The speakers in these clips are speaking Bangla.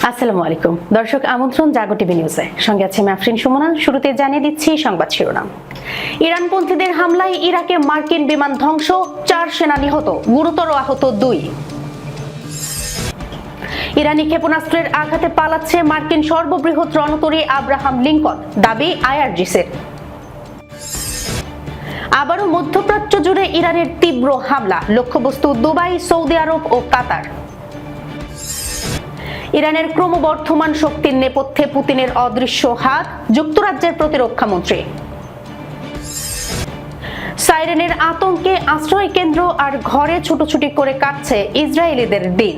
আসসালামু আলাইকুম দর্শক, আমন্ত্রণ জাগো টিভি নিউজে। সঙ্গে আছে আফরিন সুমনা। শুরুতে জানিয়ে দিচ্ছি সংবাদ শিরোনাম। ইরানপন্থীদের হামলায় ইরাকে মার্কিন বিমান ধ্বংস, 4 সেনা নিহত, গুরুতর আহত 2। ইরানি ক্ষেপণাস্ত্রের আঘাতে পালাচ্ছে মার্কিন সর্ববৃহৎ রণতরী আব্রাহাম লিঙ্কন, দাবি আইআরজিসির। আবারও মধ্যপ্রাচ্য জুড়ে ইরানের তীব্র হামলা, লক্ষ্যবস্তু দুবাই, সৌদি আরব ও কাতার। ইরানের ক্রমবর্ধমান শক্তির নেপথ্যে পুতিনের অদৃশ্য হাত, যুক্তরাজ্যের প্রতিরক্ষা মন্ত্রী। সাইরেনের আতঙ্কে আশ্রয় কেন্দ্র আর ঘরে ছুটোছুটি করে কাটছে ইসরায়েলিদের দিন।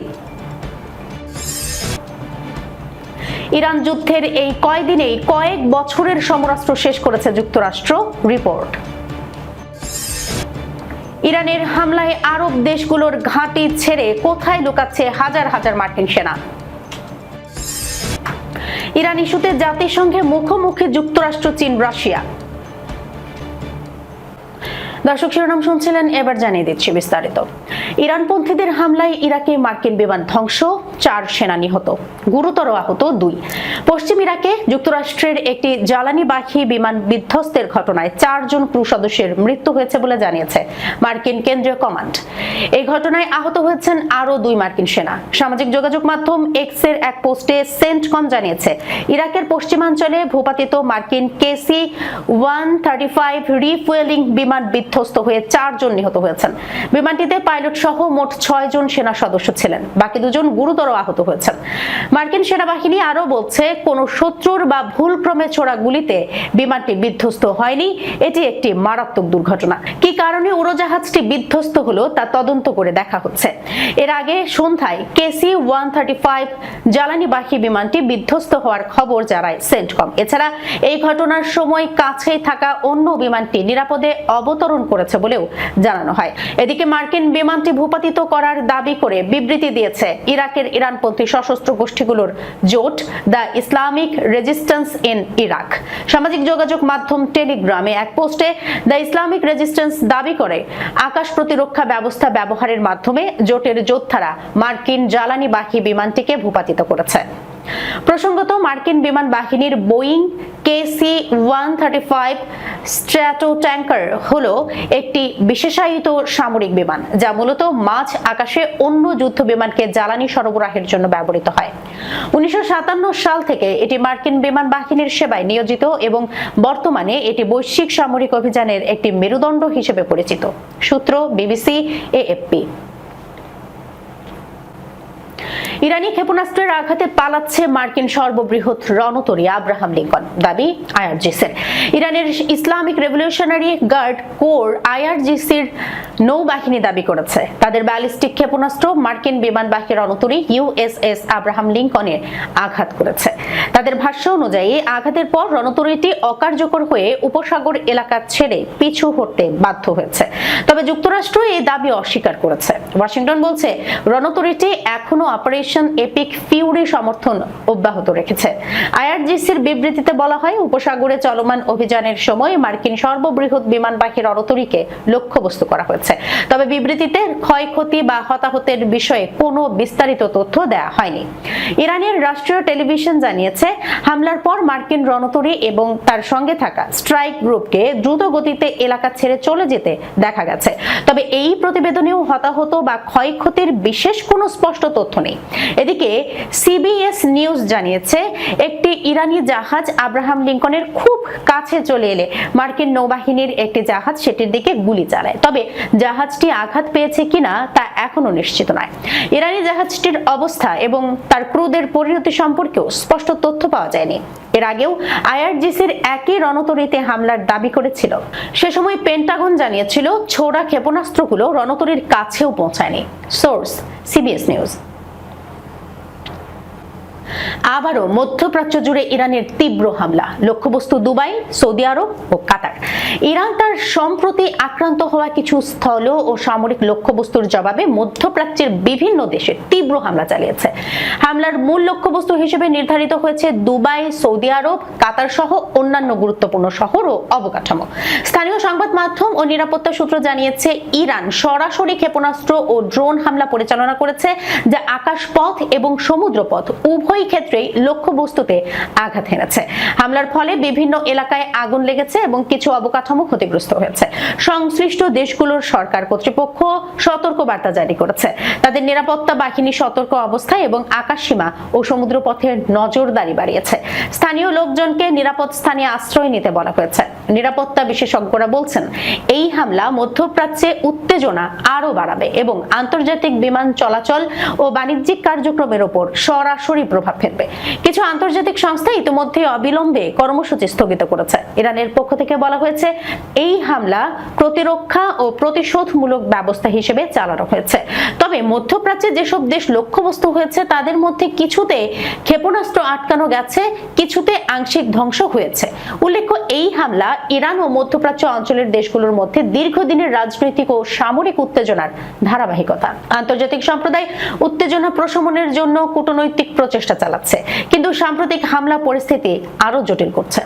ইরান যুদ্ধের এই কয়দিনেই কয়েক বছরের সমরাস্ত্র শেষ করেছে যুক্তরাষ্ট্র, রিপোর্ট। ইরানের হামলায় আরব দেশগুলোর ঘাঁটি ছেড়ে কোথায় লুকাচ্ছে হাজার হাজার মার্কিন সেনা। ইরান ইস্যুতে জাতিসংঘে মুখোমুখি যুক্তরাষ্ট্র, চীন, রাশিয়া। দর্শক, শিরোনাম শুনছিলেন, এবার জানিয়ে দিচ্ছি বিস্তারিত। ইরানপন্থীদের হামলায় ইরাকে মার্কিন বিমান ধ্বংস, 4 সেনা নিহত, গুরুতর আহত 2। পশ্চিম ইরাকে যুক্তরাষ্ট্রের একটি জ্বালানিবাহী বিমান বিধ্বস্তের ঘটনায় 4 জন ক্রু সদস্যের মৃত্যু হয়েছে বলে জানিয়েছে মার্কিন কেন্দ্রীয় কমান্ড। এই ঘটনায় আহত হয়েছেন আরও 2 মার্কিন সেনা। সামাজিক যোগাযোগ মাধ্যম এক্স এর এক পোস্টে সেন্টকম জানিয়েছে, ইরাকের পশ্চিমাঞ্চলে ভূপাতিত মার্কিন KC-135 রিফুয়েলিং বিমান বিধ্বস্ত হয়ে 4 জন নিহত হয়েছেন। বিমানটিতে পাইলট সহ মোট 6 জন সেনা সদস্য ছিলেন, বাকি 2 জন গুরুতর আহত হয়েছেন। মার্কিন সেনাবাহিনী আরো বলছে, কোন শত্রুর বা ভুলক্রমে ছোড়া গুলিতে বিমানটি বিধ্বস্ত হয়নি, এটি একটি মারাত্মক দুর্ঘটনা। কি কারণে উড়োজাহাজটি বিধ্বস্ত হলো তা তদন্ত করে দেখা হচ্ছে। এর আগে সন্ধ্যায় KC-135 জ্বালানিবাহী বিমানটি বিধ্বস্ত হওয়ার খবর জানায় সেন্টকম। এছাড়া এই ঘটনার সময় কাছেই থাকা অন্য বিমানটি নিরাপদে অবতরণ করেছে বলেও জানানো হয়। এদিকে মার্কিন বিমানটি ভূপাতিত করার দাবি করে বিবৃতি দিয়েছে ইরাকের ইরানপন্থী সশস্ত্র গোষ্ঠীগুলোর জোট, the Islamic resistance in Iraq. সামাজিক যোগাযোগ মাধ্যম টেলিগ্রামে এক পোস্টে দ্য ইসলামিক রেজিস্ট্যান্স দাবি করে, আকাশ প্রতিরক্ষা ব্যবস্থা ব্যবহারের মাধ্যমে জোটের যোদ্ধারা মার্কিন জ্বালানিবাহী বিমানটিকে ভূপাতিত করেছে। প্রসঙ্গত, মার্কিন বিমান বাহিনীর বোয়িং KC-135 স্ট্র্যাটো ট্যাঙ্কার হলো একটি বিশেষায়িত সামরিক বিমান, যা মূলত মাঝ আকাশে অন্য যুদ্ধ বিমানকে জ্বালানি সরবরাহের জন্য ব্যবহৃত হয়। 1957 সাল থেকে এটি মার্কিন বিমান বাহিনীর সেবায় নিয়োজিত এবং বর্তমানে এটি বৈশ্বিক সামরিক অভিযানের একটি মেরুদণ্ড হিসেবে পরিচিত। সূত্র BBC, AFP। ইরানি ক্ষেপণাস্ত্রের আঘাতে পালাচ্ছে মার্কিন সর্ববৃহৎ রণতরী আব্রাহাম লিঙ্কন, দাবি আইআরজিসির। ইরানের ইসলামিক রেভলিউশনারি গার্ড কোর IRGCর নৌবাহিনী দাবি করেছে, তাদের ব্যালিস্টিক ক্ষেপণাস্ত্র মার্কিন বিমানবাহী রণতরী USS আব্রাহাম লিঙ্কনে আঘাত করেছে। তাদের ভাষ্য অনুযায়ী আঘাতের পর রণতরীটি অকার্যকর হয়ে উপসাগর এলাকা ছেড়ে পিছু হটতে বাধ্য হয়েছে। তবে যুক্তরাষ্ট্র এই দাবি অস্বীকার করেছে। ওয়াশিংটন বলছে, রণতরীটি এখনো অপারেশন এপিক ফিউরি সমর্থন অব্যাহত রেখেছে। আইআরজিসির বিবৃতিতে বলা হয়, উপসাগরে চলমান অভিযানের সময় মার্কিন সর্ববৃহৎ বিমানবাহী রণতরীকে লক্ষ্যবস্তু করা হয়েছে। তবে বিবৃতিতে ক্ষয়ক্ষতি বা হতাহতের বিষয়ে কোনো বিস্তারিত তথ্য দেওয়া হয়নি। ইরানের রাষ্ট্রীয় টেলিভিশন জানিয়েছে, হামলার পর মার্কিন রণতরী এবং তার সঙ্গে থাকা স্ট্রাইক গ্রুপকে দ্রুত গতিতে এলাকা ছেড়ে চলে যেতে দেখা গেছে। তবে এই প্রতিবেদনেও হতাহত বা ক্ষয়ক্ষতির বিশেষ কোনো স্পষ্ট তথ্য নেই। এদিকে CBS নিউজ জানিয়েছে, একটি ইরানি জাহাজ আব্রাহাম লিঙ্কনের খুব কাছে চলে এলে মার্কিন নৌবাহিনীর একটি জাহাজ সেটির দিকে গুলি চালায়। তবে জাহাজটি আঘাত পেয়েছে কিনা তা এখনো নিশ্চিত নয়। ইরানি জাহাজটির অবস্থা এবং তার ক্রুদের পরিণতি সম্পর্কেও স্পষ্ট তথ্য পাওয়া যায়নি। এর আগেও আইআরজিসির একই রণতরীতে হামলার দাবি করেছিল। সে সময় পেন্টাগন জানিয়েছিল, ছোড়া ক্ষেপণাস্ত্রগুলো রণতরীর কাছেও পৌঁছায়নি। Source CBS news. আবারও মধ্যপ্রাচ্য জুড়ে ইরানের তীব্র হামলা, লক্ষ্যবস্তু দুবাই, সৌদি আরব ও কাতার। ইরান তার সম্প্রতি আক্রান্ত হওয়া কিছু স্থল ও সামরিক লক্ষ্যবস্তুর জবাবে মধ্যপ্রাচ্যের বিভিন্ন দেশে তীব্র হামলা চালিয়েছে। হামলার মূল লক্ষ্যবস্তু হিসেবে নির্ধারিত হয়েছে দুবাই, সৌদি আরব, কাতার সহ অন্যান্য গুরুত্বপূর্ণ শহর ও অবকাঠামো। স্থানীয় সংবাদ মাধ্যম ও নিরাপত্তা সূত্র জানিয়েছে, ইরান সরাসরি ক্ষেপণাস্ত্র ও ড্রোন হামলা পরিচালনা করেছে, যা আকাশপথ এবং সমুদ্রপথ উভয় ক্ষেত্রেই লক্ষ্যবস্তুতে আঘাত হেনেছে। হামলার ফলে বিভিন্ন এলাকায় আগুন লেগেছে এবং কিছু অবকাঠামো ক্ষতিগ্রস্ত হয়েছে। সংশ্লিষ্ট দেশগুলোর সরকার কর্তৃপক্ষ সতর্ক বার্তা জারি করেছে। তাদের নিরাপত্তা বাহিনী সতর্ক অবস্থায় এবং আকাশসীমা ও সমুদ্রপথে নজরদারি বাড়িয়েছে। স্থানীয় লোকজনকে নিরাপদ স্থানে আশ্রয় নিতে বলা হয়েছে। নিরাপত্তা বিশেষজ্ঞরা বলছেন, এই হামলা মধ্যপ্রাচ্যে উত্তেজনা আরো বাড়াবে এবং আন্তর্জাতিক বিমান চলাচল ও বাণিজ্যিক কার্যক্রমের উপর সরাসরি প্রভাব ফেলবে। কিছু আন্তর্জাতিক সংস্থা ইতিমধ্যে অবিলম্বে কর্মসূচি স্থগিত করেছে। ইরানের পক্ষ থেকে বলা হয়েছে, এই হামলা প্রতিরক্ষা ও প্রতিশোধমূলক ব্যবস্থা হিসেবে চালানো হয়েছে। তবে মধ্যপ্রাচ্যে যেসব দেশ লক্ষ্যবস্তু হয়েছে তাদের মধ্যে কিছুতে ক্ষেপণাস্ত্র আটকানো গেছে, কিছুতে আংশিক ধ্বংস হয়েছে। উল্লেখ্য, এই হামলা ইরান ও মধ্যপ্রাচ্য অঞ্চলের দেশগুলোর মধ্যে দীর্ঘদিনের রাজনৈতিক ও সামরিক উত্তেজনার ধারাবাহিকতা। আন্তর্জাতিক সম্প্রদায় উত্তেজনা প্রশমনের জন্য কূটনৈতিক প্রচেষ্টা চালাচ্ছে, কিন্তু সাম্প্রতিক হামলা পরিস্থিতি আরো জটিল করছে।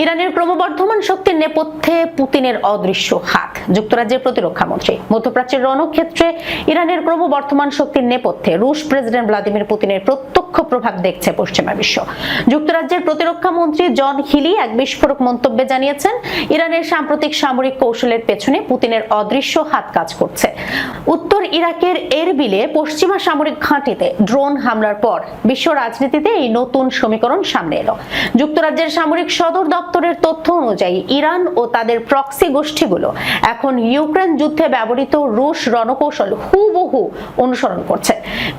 ইরানের ক্রমবর্ধমান শক্তির নেপথ্যে পুতিনের অদৃশ্য হাত। যুক্তরাজ্যের প্রতিরক্ষা মন্ত্রী, মধ্যপ্রাচ্যের রণক্ষেত্রে ইরানের ক্রমবর্ধমান শক্তির নেপথ্যে রুশ প্রেসিডেন্ট ভ্লাদিমির পুতিনের প্রত্যক্ষ প্রভাব দেখছে পশ্চিমা বিশ্ব। যুক্তরাজ্যের প্রতিরক্ষা মন্ত্রী জন হিলি এক বিস্ফোরক মন্তব্যে জানিয়েছেন, ইরানের সাম্প্রতিক সামরিক কৌশলের পেছনে পুতিনের অদৃশ্য হাত কাজ করছে। উত্তর ইরাকের এরবিলে পশ্চিমা সামরিক ঘাঁটিতে ড্রোন হামলার পর বিশ্ব রাজনীতিতে এই নতুন সমীকরণ সামনে এলো। যুক্তরাজ্যের সামরিক সদর দপ্তরের তথ্য অনুযায়ী ইরান ও তাদের প্রক্সি গোষ্ঠীগুলো এখন ইউক্রেন যুদ্ধে ব্যবহৃত রুশ রণকৌশল হুবহু অনুসরণ করছে।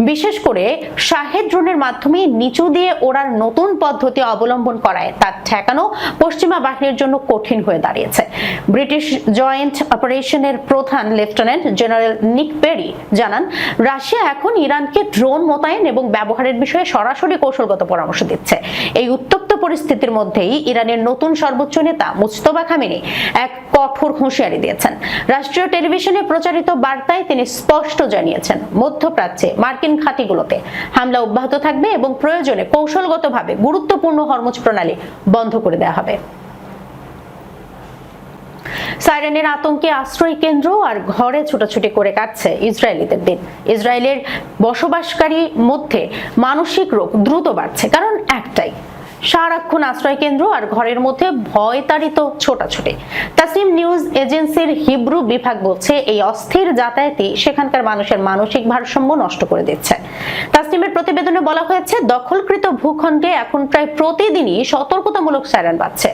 বিশেষ করে শাহেদ ড্রোনের মাধ্যমে নিচু দিয়ে ওড়ার নতুন পদ্ধতি অবলম্বন করায় তা ঠেকানো পশ্চিমা বাহিনীর জন্য কঠিন হয়ে দাঁড়িয়েছে। ব্রিটিশ জয়েন্ট অপারেশনের প্রধান লেফটেন্যান্ট জেনারেল নিক পেরি জানান, রাশিয়া এখন ইরানকে ড্রোন মোতায়েন এবং ব্যবহারের বিষয়ে সরাসরি কৌশলগত পরামর্শ দিচ্ছে। এই উত্তপ্ত পরিস্থিতির মধ্যেই ইরানের নতুন সর্বোচ্চ নেতা মুজতবা খামেনি এক কঠোর হুঁশিয়ারি দিয়েছেন। রাষ্ট্রীয় টেলিভিশনে প্রচারিত বার্তায় তিনি স্পষ্ট জানিয়েছেন, মধ্যপ্রাচ্যে মার্কিন ঘাঁটিগুলোতে হামলা অব্যাহত থাকবে এবং প্রয়োজনে কৌশলগতভাবে গুরুত্বপূর্ণ হরমুজ প্রণালী বন্ধ করে দেওয়া হবে। সাইরেনের আতঙ্কে আশ্রয় কেন্দ্র আর ঘরে ছুটাছুটি করে কাটছে ইসরায়েলিদের দিন। ইসরায়েলের বসবাসকারী মধ্যে মানসিক রোগ দ্রুত বাড়ছে, কারণ একটাই, সারাক্ষণ আশ্রয় কেন্দ্র আর ঘরের মধ্যে ভয়তাড়িত ছোটাছুটি। তাসনিম নিউজ এজেন্সির হিব্রু বিভাগ বলছে, এই অস্থির যাতায়াতই সেখানকার মানুষের মানসিক ভারসাম্য নষ্ট করে দিচ্ছে। তাসনিমের প্রতিবেদনে বলা হয়েছে, দখলকৃত ভূখণ্ডে এখন প্রায় প্রতিদিনই সতর্কতামূলক সাইরেন বাজছে।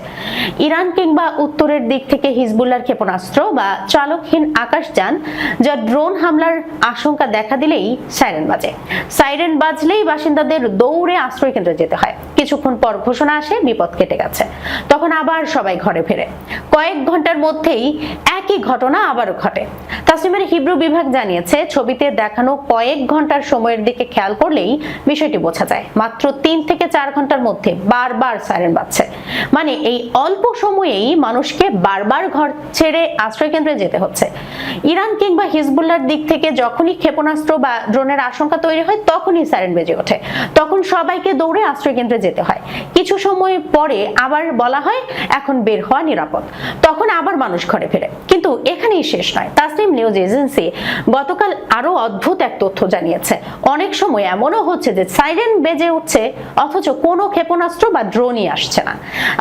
ইরান কিংবা উত্তরের দিক থেকে হিজবুল্লাহর ক্ষেপণাস্ত্র বা চালকহীন আকাশযান যা ড্রোন হামলার আশঙ্কা দেখা দিলেই সাইরেন বাজে। সাইরেন বাজলেই বাসিন্দাদের দৌড়ে আশ্রয় কেন্দ্রে যেতে হয়। কিছুক্ষণ পর ঘোষণা আসে, বিপদ কেটে গেছে। তখন আবার সবাই ঘরে ফেরে। কয়েক ঘন্টার মধ্যেই একই ঘটনা আবারও ঘটে। তাসনিমের হিব্রু বিভাগ জানিয়েছে, ছবিতে দেখানো কয়েক ঘন্টার সময়ের দিকে খেয়াল করলেই বিষয়টি বোঝা যায়। মাত্র 3 থেকে 4 ঘন্টার মধ্যে বারবার সাইরেন বাজছে। মানে এই অল্প সময়েই মানুষকে বারবার ঘর ছেড়ে আশ্রয় কেন্দ্রে যেতে হচ্ছে। ইরান কিংবা হিজবুল্লাহর দিক থেকে যখনই ক্ষেপণাস্ত্র বা ড্রোনের আশঙ্কা তৈরি হয় তখনই সাইরেন বেজে ওঠে। তখন সবাইকে দৌড়ে আশ্রয় কেন্দ্রে যেতে হয়। কিছু সময় পরে আবার বলা হয় এখন বের হওয়া নিরাপদ, তখন আবার মানুষ ঘরে ফেরে। কিন্তু এখানেই শেষ নয়। তাসনিম নিউজ এজেন্সি গতকাল আরো অদ্ভুত এক তথ্য জানিয়েছে, অনেক সময় এমনও হচ্ছে যে সাইরেন বেজে উঠছে অথচ কোনো ক্ষেপণাস্ত্র বা ড্রোনই আসছে না।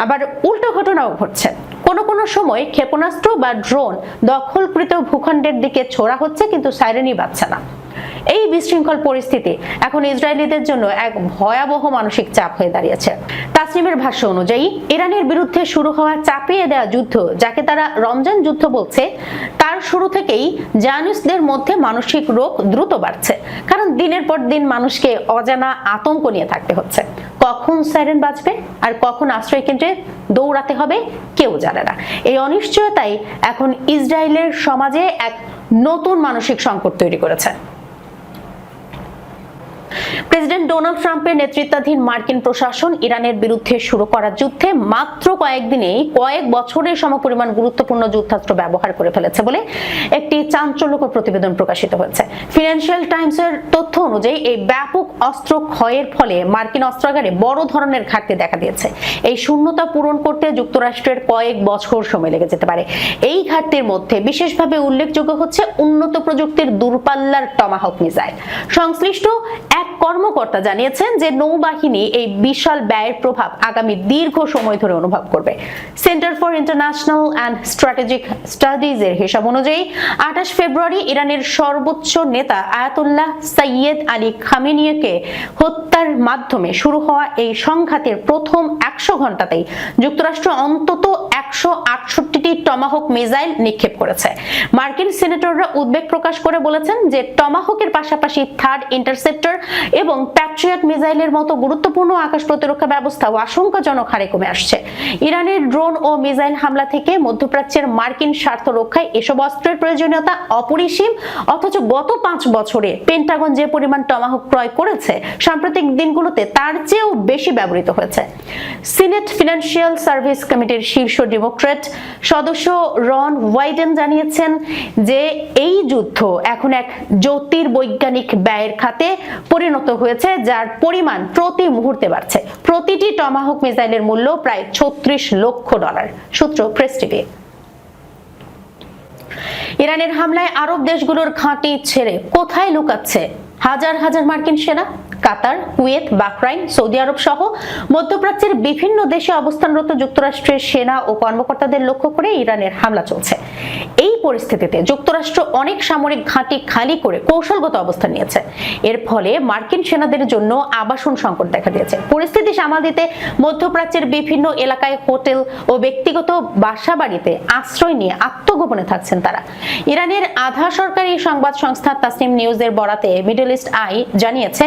আবার উল্টো ঘটনাও ঘটছে, কোনো সময় ক্ষেপণাস্ত্র বা ড্রোন দখলকৃত ভূখণ্ডের দিকে ছোড়া হচ্ছে কিন্তু সাইরেনই বাজছে না। এই বিশৃঙ্খল পরিস্থিতি এখন ইসরায়েলিদের জন্য এক ভয়াবহ মানসিক চাপ হয়ে দাঁড়িয়েছে। তাসনিমের ভাষ্য অনুযায়ী ইরানের বিরুদ্ধে শুরু হওয়া চাপিয়ে দেওয়া যুদ্ধ, যাকে তারা রমজান যুদ্ধ বলছে, তার শুরু থেকেই জায়নিস্টদের মধ্যে মানসিক রোগ দ্রুত বাড়ছে। কারণ দিনের পর দিন মানুষকে অজানা আতঙ্ক নিয়ে থাকতে হচ্ছে। কখন সাইরেন বাজবে আর কখন আশ্রয় কেন্দ্রে দৌড়াতে হবে কেউ জানে না। এই অনিশ্চয়তাই এখন ইসরায়েলের সমাজে এক নতুন মানসিক সংকট তৈরি করেছে। প্রেসিডেন্ট ডোনাল্ড ট্রাম্পের নেতৃত্বাধীন মার্কিন প্রশাসন ইরানের বিরুদ্ধে শুরু করা যুদ্ধে মাত্র কয়েকদিনেই কয়েক বছরের সমপরিমাণ গুরুত্বপূর্ণ যুদ্ধাস্ত্র ব্যবহার করে ফেলেছে বলে একটি চাঞ্চল্যকর প্রতিবেদন প্রকাশিত হয়েছে। ফিনান্সিয়াল টাইমসের তথ্য অনুযায়ী এই ব্যাপক অস্ত্র ক্ষয়ের ফলে মার্কিন অস্ত্রাগারে বড় ধরনের ঘাটতি দেখা দিয়েছে। এই শূন্যতা পূরণ করতে যুক্তরাষ্ট্রের কয়েক বছর সময় লেগে যেতে পারে। এই ঘাটতির মধ্যে বিশেষভাবে উল্লেখযোগ্য হচ্ছে উন্নত প্রযুক্তির দূরপাল্লার টমাহক মিসাইল। সংশ্লিষ্ট এক কর্মকর্তা জানিয়েছেন যে নৌবাহিনী এই বিশাল ব্যয়ের প্রভাব আগামী দীর্ঘ সময় ধরে অনুভব করবে। Centre for international and strategic studies এর হিসাব অনুযায়ী 28 ফেব্রুয়ারি ইরানের সর্বোচ্চ নেতা আয়াতুল্লাহ সাইয়েদ আলী খামেনিকে হত্যার মাধ্যমে শুরু হওয়া এই সংঘাতের প্রথম 100 ঘন্টাতেই যুক্তরাষ্ট্র অন্তত 168টি টমাহক মিসাইল নিক্ষেপ করেছে। মার্কিন সিনেটররা উদ্বেগ প্রকাশ করে বলেছেন যে টমাহকের পাশাপাশি থার্ড ইন্টারসেপ্টর এবং প্যাট্রিয়ট মিসাইলের মতো গুরুত্বপূর্ণ আকাশ প্রতিরক্ষা ব্যবস্থাও আশঙ্কাজনক হারে কমে আসছে। ইরানের ড্রোন ও মিসাইল হামলা থেকে মধ্যপ্রাচ্যের মার্কিন স্বার্থ রক্ষায় এসব অস্ত্রের প্রয়োজনীয়তা অপরিসীম, অথচ গত 5 বছরে পেন্টাগন যে পরিমাণ টমাহক ক্রয় করেছে সাম্প্রতিক দিনগুলোতে তার চেয়েও বেশি ব্যবহৃত হয়েছে। সিনেট ফিনান্সিয়াল সার্ভিস কমিটির শীর্ষ ডেমোক্র্যাট সদস্য রন ওয়াইডেন জানিয়েছেন যে এই যুদ্ধ এখন এক জ্যোতির্বৈজ্ঞানিক ব্যয়ের খাতে পরিণত হয়েছে, যার পরিমাণ প্রতি মুহূর্তে বাড়ছে। প্রতিটি টমাহক মিসাইলের মূল্য প্রায় $36 লক্ষ। সূত্র প্রেস টিভি। ইরানের হামলায় আরব দেশগুলোর ঘাঁটি ছেড়ে কোথায় লুকাচ্ছে হাজার হাজার মার্কিন সেনা? কাতার, কুয়েত, বাহরাইন, সৌদি আরব সহ মধ্যপ্রাচ্যের বিভিন্ন দেশে অবস্থানরত যুক্তরাষ্ট্রের সেনা ও কর্মকর্তাদের লক্ষ্য করে ইরানের হামলা চলছে। এই পরিস্থিতিতে যুক্তরাষ্ট্র অনেক সামরিক ঘাঁটি খালি করে কৌশলগত অবস্থান নিয়েছে। এর ফলে মার্কিন সেনাদের জন্য আবাসন সংকট দেখা দিয়েছে। পরিস্থিতি সামাল দিতে মধ্যপ্রাচ্যের বিভিন্ন এলাকায় হোটেল ও ব্যক্তিগত বাসাবাড়িতে আশ্রয় নিয়ে আত্মগোপনে থাকছেন তারা। ইরানের আধা সরকারি সংবাদ সংস্থা তাসনিম নিউজের বরাতে মিডল ইস্ট আই জানিয়েছে,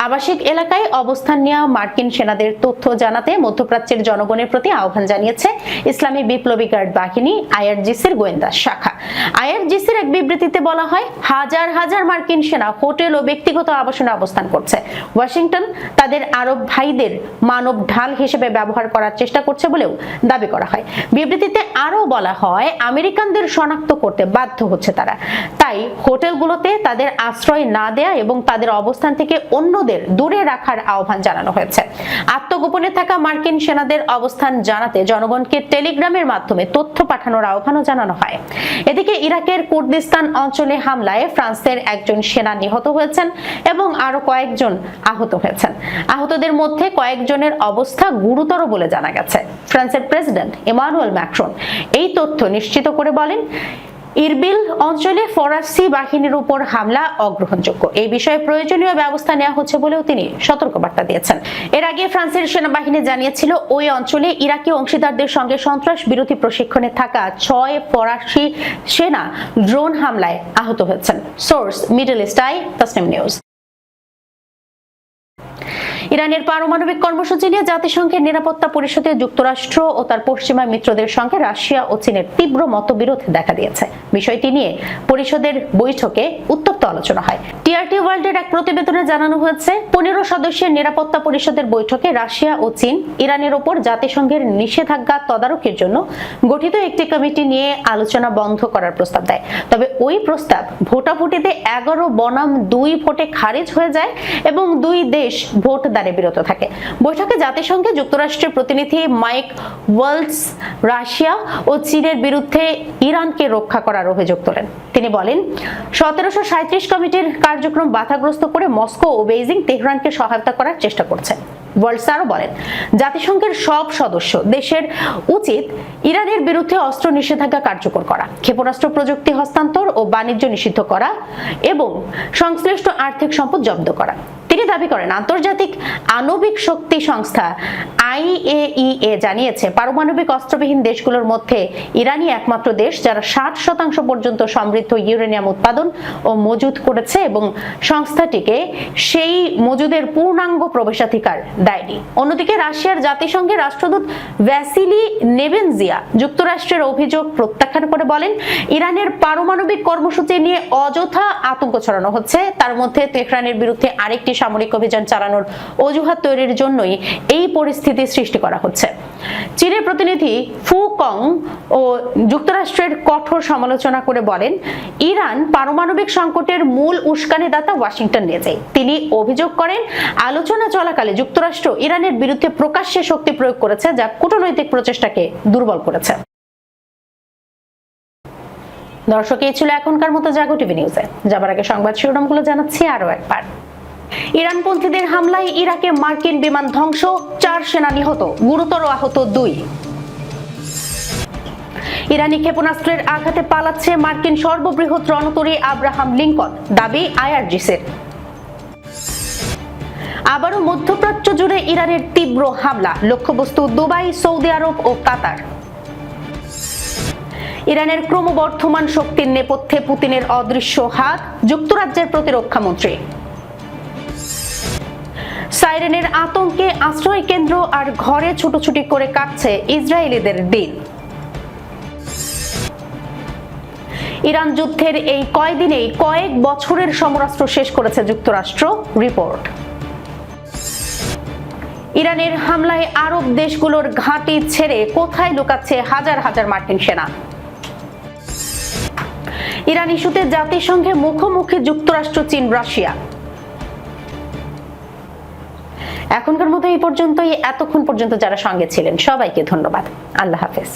আবাসিক এলাকায় অবস্থান নেওয়া মার্কিন সেনাদের তথ্য জানাতে মধ্যপ্রাচ্যের জনগণের প্রতি আহ্বান জানিয়েছে ইসলামী বিপ্লবী গার্ড বাহিনী আইআরজিসির গোয়েন্দা শাখা। আইআরজিসির এক বিবৃতিতে বলা হয়, হাজার হাজার মার্কিন সেনা হোটেল ও ব্যক্তিগত আবাসনে অবস্থান করছে। ওয়াশিংটন তাদের আরব ভাইদের মানব ঢাল হিসেবে ব্যবহার করার চেষ্টা করছে বলেও দাবি করা হয়। বিবৃতিতে আরো বলা হয়, আমেরিকানদের শনাক্ত করতে বাধ্য হচ্ছে তারা, তাই হোটেলগুলোতে তাদের আশ্রয় না দেয়া এবং তাদের অবস্থান থেকে অন্যদের দূরে রাখার আহ্বান জানানো হয়েছে। আত্মগোপনে থাকা মার্কিন সেনাদের অবস্থান জানাতে জনগণকে টেলিগ্রামের মাধ্যমে তথ্য পাঠানোর আহ্বানও জানানো হয়। এদিকে ইরাকের কুর্দিস্তান অঞ্চলে হামলায় ফ্রান্সের একজন সেনা নিহত হয়েছেন এবং আরো কয়েকজন আহত হয়েছেন। আহতদের মধ্যে কয়েকজনের অবস্থা গুরুতর বলে জানা গেছে। ফ্রান্সের প্রেসিডেন্ট ইমানুয়েল ম্যাক্রন এই তথ্য নিশ্চিত করে বলেন, ইরবিল অঞ্চলে ফরাসি বাহিনীর উপর হামলা অগ্রহণযোগ্য। এই বিষয়ে প্রয়োজনীয় ব্যবস্থা নেওয়া হচ্ছে বলেও তিনি সতর্কবার্তা দিয়েছেন। এর আগে ফ্রান্সের সেনাবাহিনী জানিয়েছিল, ওই অঞ্চলে ইরাকি অংশীদারদের সঙ্গে সন্ত্রাস বিরোধী প্রশিক্ষণে থাকা 6 ফরাসি সেনা ড্রোন হামলায় আহত হয়েছেন। Source middle East Eye, Tasnim news. ইরানের পারমাণবিক কর্মসূচি নিয়ে জাতিসংঘের নিরাপত্তা পরিষদে যুক্তরাষ্ট্র ও তার পশ্চিমা মিত্রদের সঙ্গে রাশিয়া ও চীনের তীব্র মতবিরোধ দেখা দিয়েছে। বিষয়টি নিয়ে পরিষদের বৈঠকে উত্তপ্ত আলোচনা হয়। টিআরটি ওয়ার্ল্ডের এক প্রতিবেদনে জানানো হয়েছে, 15 সদস্যের নিরাপত্তা পরিষদের বৈঠকে রাশিয়া ও চীন ইরানের ওপর জাতিসংঘের নিষেধাজ্ঞা তদারকির জন্য গঠিত একটি কমিটি নিয়ে আলোচনা বন্ধ করার প্রস্তাব দেয়। তবে ওই প্রস্তাব ভোটাভুটিতে 11 বনাম 2 ভোটে খারিজ হয়ে যায় এবং 2 দেশ ভোট বিরত থাকে। বৈঠকে জাতিসংঘে যুক্তরাষ্ট্রের প্রতিনিধি মাইক ওয়ালস রাশিয়া ও চীনের বিরুদ্ধে ইরানকে রক্ষা করার অভিযোগ তোলেন। তিনি বলেন, 1737 কমিটির কার্যক্রম বাধাগ্রস্ত করে মস্কো ও বেইজিং তেহরানকে সহায়তা করার চেষ্টা করছে। ওয়ালস আরও বলেন, জাতিসংঘের সব সদস্য দেশের উচিত ইরানের বিরুদ্ধে অস্ত্র নিষেধাজ্ঞা কার্যকর করা, ক্ষেপণাস্ত্র প্রযুক্তি হস্তান্তর ও বাণিজ্য নিষিদ্ধ করা এবং সংশ্লিষ্ট আর্থিক সম্পদ জব্দ করা। তিনি দাবি করেন, আন্তর্জাতিক আণবিক শক্তি সংস্থা IAEA জানিয়েছে, পারমাণবিক অস্ত্রবিহীন দেশগুলোর মধ্যে ইরানই একমাত্র দেশ যারা 60% পর্যন্ত সমৃদ্ধ ইউরেনিয়াম উৎপাদন ও মজুত করেছে এবং সংস্থাটিকে সেই মজুদের পূর্ণাঙ্গ প্রবেশাধিকার দেয়নি। অন্যদিকে রাশিয়ার জাতিসংঘের রাষ্ট্রদূত ভ্যাসিলি নেবেনজিয়া যুক্তরাষ্ট্রের অভিযোগ প্রত্যাখ্যান করে বলেন, ইরানের পারমাণবিক কর্মসূচি নিয়ে অযথা আতঙ্ক ছড়ানো হচ্ছে। তার মধ্যে তেহরানের বিরুদ্ধে আরেকটি সামরিক সামরিক অভিযান চালানোর অজুহাত তৈরির জন্যই এই পরিস্থিতি সৃষ্টি করা হচ্ছে। চীনের প্রতিনিধি ফু কং ও যুক্তরাষ্ট্রের কঠোর সমালোচনা করে বলেন, ইরান পারমাণবিক সংকটের মূল উস্কানিদাতা ওয়াশিংটন নিজেই। তিনি অভিযোগ করেন, আলোচনা চলাকালে যুক্তরাষ্ট্র ইরানের বিরুদ্ধে প্রকাশ্যে শক্তি প্রয়োগ করেছে, যা কূটনৈতিক প্রচেষ্টাকে দুর্বল করেছে। দর্শক, এই ছিল এখনকার মতো জাগো টিভি নিউজে। যাবার আগে সংবাদ শিরোনামগুলো জানাচ্ছি আরো একবার। ইরানপন্থীদের হামলায় ইরাকে মার্কিন বিমান ধ্বংস, 4 সেনা নিহত, গুরুতর আহত 2। ইরানি ক্ষেপণাস্ত্রের আঘাতে পালাচ্ছে মার্কিন সর্ববৃহৎ রণতরী আব্রাহাম লিঙ্কন, দাবি আইআরজিসির। আবারও মধ্যপ্রাচ্য জুড়ে ইরানের তীব্র হামলা, লক্ষ্যবস্তু দুবাই, সৌদি আরব ও কাতার। ইরানের ক্রমবর্ধমান শক্তির নেপথ্যে পুতিনের অদৃশ্য হাত, যুক্তরাজ্যের প্রতিরক্ষা মন্ত্রী। সাইরেনের আতঙ্কে আশ্রয় কেন্দ্র আর ঘরে ছুটোছুটি করে কাটছে ইসরায়েলিদের দিন। ইরান যুদ্ধের এই কয়দিনেই কয়েক বছরের সমরাস্ত্র শেষ করেছে যুক্তরাষ্ট্র, রিপোর্ট। ইরানের হামলায় আরব দেশগুলোর ঘাঁটি ছেড়ে কোথায় লুকাচ্ছে হাজার হাজার মার্কিন সেনা। ইরান ইস্যুতে জাতিসংঘে মুখোমুখি যুক্তরাষ্ট্র, চীন, রাশিয়া। এখনকার মতো এই পর্যন্তই। এতক্ষণ পর্যন্ত যারা সঙ্গে ছিলেন সবাইকে ধন্যবাদ। আল্লাহ হাফেজ।